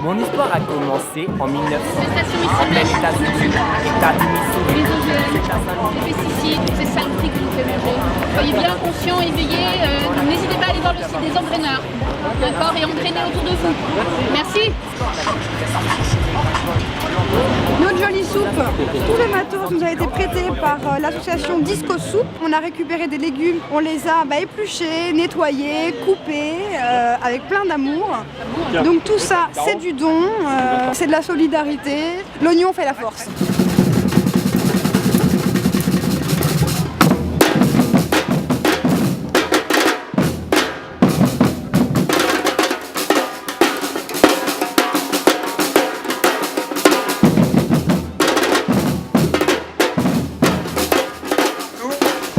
Mon histoire a commencé en 1900, en plein États-Unis, État du Missouri. Les OGM, les pesticides, ces saloperies que nous fait manger. Soyez bien conscients, éveillés, n'hésitez pas à aller voir le site des entraîneurs, d'accord, et entraîner autour de vous. Merci. Notre jolie soupe, tout le matos nous a été prêté par l'association Disco Soup. On a récupéré des légumes, on les a épluchés, nettoyés, coupés, avec plein d'amour. Donc tout ça, c'est du don, c'est de la solidarité. L'oignon fait la force.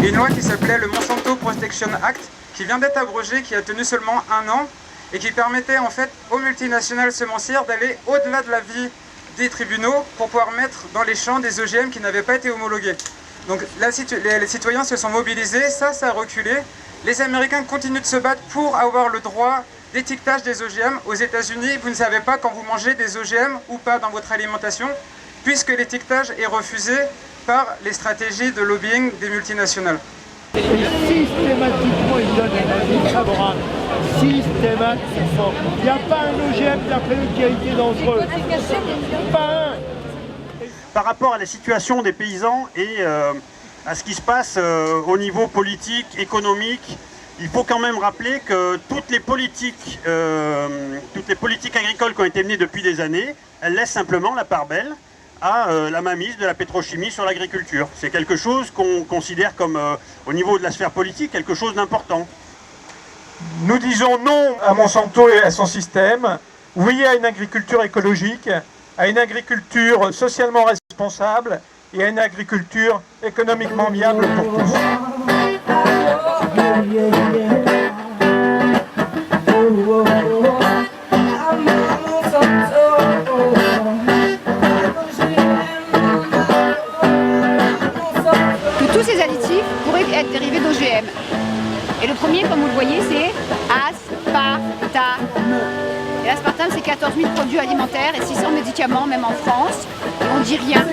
Une loi qui s'appelait le Monsanto Protection Act, qui vient d'être abrogée, qui a tenu seulement 1 an, et qui permettait en fait aux multinationales semencières d'aller au-delà de la vie des tribunaux pour pouvoir mettre dans les champs des OGM qui n'avaient pas été homologués. Donc les citoyens se sont mobilisés, ça a reculé. Les Américains continuent de se battre pour avoir le droit d'étiquetage des OGM. Aux États-Unis, vous ne savez pas quand vous mangez des OGM ou pas dans votre alimentation, puisque l'étiquetage est refusé par les stratégies de lobbying des multinationales. Et systématiquement, ils donnent un avis favorable. Systématiquement. Il n'y a pas un OGM d'après eux qui a été dangereux. Pas un. Par rapport à la situation des paysans et à ce qui se passe au niveau politique, économique, il faut quand même rappeler que toutes les politiques agricoles qui ont été menées depuis des années, elles laissent simplement la part belle à la mainmise de la pétrochimie sur l'agriculture. C'est quelque chose qu'on considère comme, au niveau de la sphère politique, quelque chose d'important. Nous disons non à Monsanto et à son système, oui à une agriculture écologique, à une agriculture socialement responsable et à une agriculture économiquement viable pour tous. Tous ces additifs pourraient être dérivés d'OGM. Et le premier, comme vous le voyez, c'est aspartame. Et l'aspartame, c'est 14 000 produits alimentaires et 600 médicaments, même en France. Et on dit rien.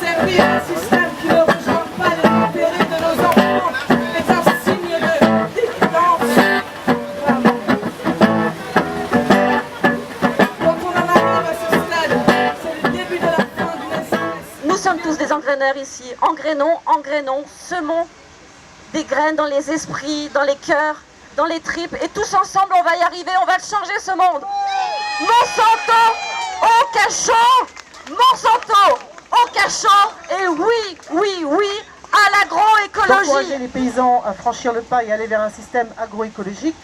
C'est un système qui ne rejoint pas l'intérêt de nos enfants. C'est un signe de dictance. Quand on en arrive à ce stade, c'est le début de la fin d'une espèce. Nous sommes tous des engraineurs ici. Engrainons, semons des graines dans les esprits, dans les cœurs, dans les tripes. Et tous ensemble, on va y arriver, on va changer ce monde. Monsanto au cachot. Monsanto au cachot. Et oui à l'agroécologie. Encourager les paysans à franchir le pas et aller vers un système agroécologique.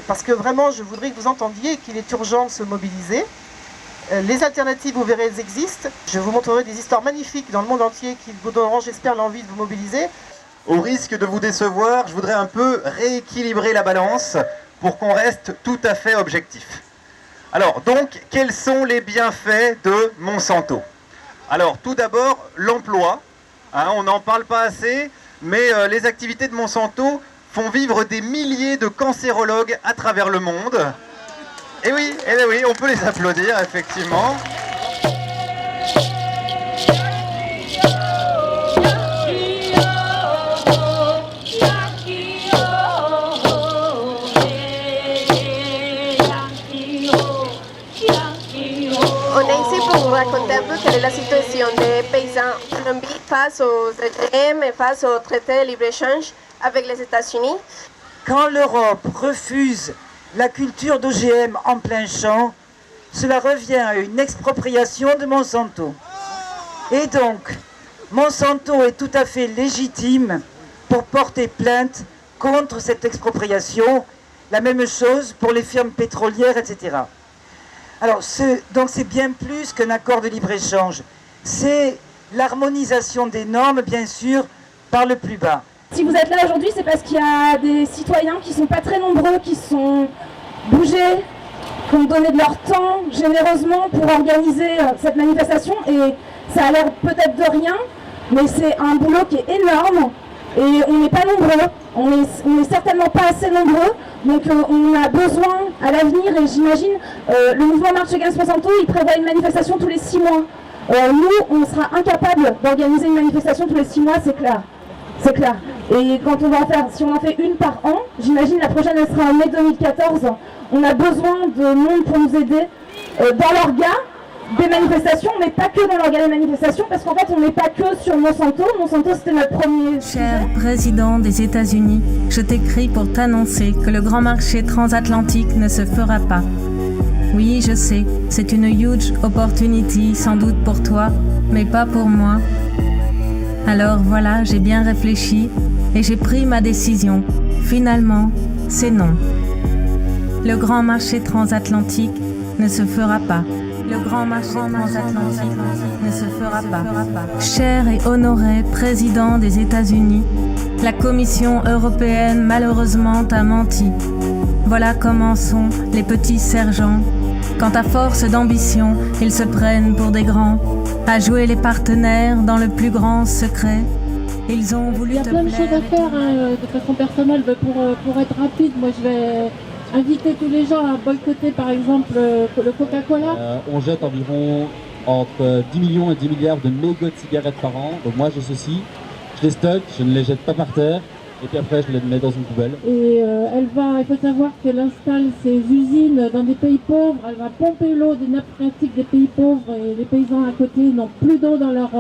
Parce que vraiment, je voudrais que vous entendiez qu'il est urgent de se mobiliser. Les alternatives, vous verrez, elles existent. Je vous montrerai des histoires magnifiques dans le monde entier qui vous donneront, j'espère, l'envie de vous mobiliser. Au risque de vous décevoir, je voudrais un peu rééquilibrer la balance pour qu'on reste tout à fait objectif. Alors, donc, quels sont les bienfaits de Monsanto? Alors, tout d'abord, l'emploi. On n'en parle pas assez, mais les activités de Monsanto font vivre des milliers de cancérologues à travers le monde. Et oui, on peut les applaudir, effectivement. On est ici pour vous raconter un peu quelle est la situation des paysans colombiens face aux OGM et face au traité de libre-échange avec les États-Unis. Quand l'Europe refuse la culture d'OGM en plein champ, cela revient à une expropriation de Monsanto. Et donc, Monsanto est tout à fait légitime pour porter plainte contre cette expropriation. La même chose pour les firmes pétrolières, etc. Alors, donc c'est bien plus qu'un accord de libre-échange. C'est l'harmonisation des normes, bien sûr, par le plus bas. Si vous êtes là aujourd'hui, c'est parce qu'il y a des citoyens qui ne sont pas très nombreux, qui se sont bougés, qui ont donné de leur temps généreusement pour organiser cette manifestation. Et ça a l'air peut-être de rien, mais c'est un boulot qui est énorme et on n'est pas nombreux. On est certainement pas assez nombreux, donc on a besoin à l'avenir, et j'imagine, le mouvement March Against Monsanto, il prévoit une manifestation tous les 6 mois. Nous, on sera incapable d'organiser une manifestation tous les 6 mois, c'est clair. C'est clair. Et quand on va en faire, si on en fait une par an, j'imagine la prochaine elle sera en mai 2014, on a besoin de monde pour nous aider dans l'orga des manifestations, mais pas que dans l'orga des manifestations, parce qu'en fait on n'est pas que sur Monsanto. Monsanto c'était notre premier Cher président des États-Unis, je t'écris pour t'annoncer que le grand marché transatlantique ne se fera pas. Oui, je sais, c'est une huge opportunity sans doute pour toi, mais pas pour moi. Alors voilà, j'ai bien réfléchi et j'ai pris ma décision. Finalement, c'est non. Le grand marché transatlantique ne se fera pas. Le grand marché transatlantique ne se fera pas. Cher et honoré président des États-Unis, la Commission européenne malheureusement t'a menti. Voilà comment sont les petits sergents. Quand à force d'ambition, ils se prennent pour des grands, à jouer les partenaires dans le plus grand secret. Ils ont voulu te plaire. Il y a plein de choses à faire de façon personnelle. Pour être rapide, moi je vais inviter tous les gens à boycotter par exemple le Coca-Cola. On jette environ entre 10 millions et 10 milliards de mégots de cigarettes par an. Donc moi j'ai ceci, je les stocke, je ne les jette pas par terre. Et puis après, je les mets dans une poubelle. Et il faut savoir qu'elle installe ses usines dans des pays pauvres. Elle va pomper l'eau des nappes phréatiques des pays pauvres et les paysans à côté n'ont plus d'eau dans leur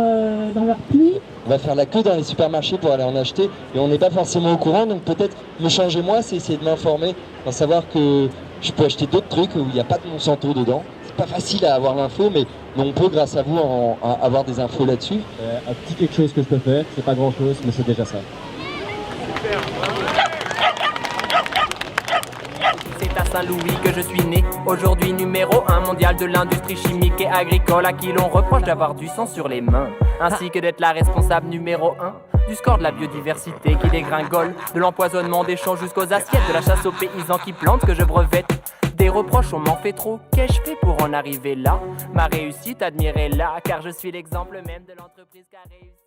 puits. On va faire la queue dans les supermarchés pour aller en acheter et on n'est pas forcément au courant. Donc peut-être me changer moi, c'est essayer de m'informer, pour savoir que je peux acheter d'autres trucs où il n'y a pas de Monsanto dedans. C'est pas facile à avoir l'info, mais on peut grâce à vous avoir des infos là-dessus. Un petit quelque chose que je peux faire, c'est pas grand-chose, mais c'est déjà ça. C'est à Saint-Louis que je suis né, aujourd'hui numéro 1 mondial de l'industrie chimique et agricole, à qui l'on reproche d'avoir du sang sur les mains, ainsi que d'être la responsable numéro 1 du score de la biodiversité qui dégringole, de l'empoisonnement des champs jusqu'aux assiettes, de la chasse aux paysans qui plantent que je brevette. Des reproches, on m'en fait trop, qu'ai-je fait pour en arriver là? Ma réussite, admirez-la, car je suis l'exemple même de l'entreprise qui a réussi.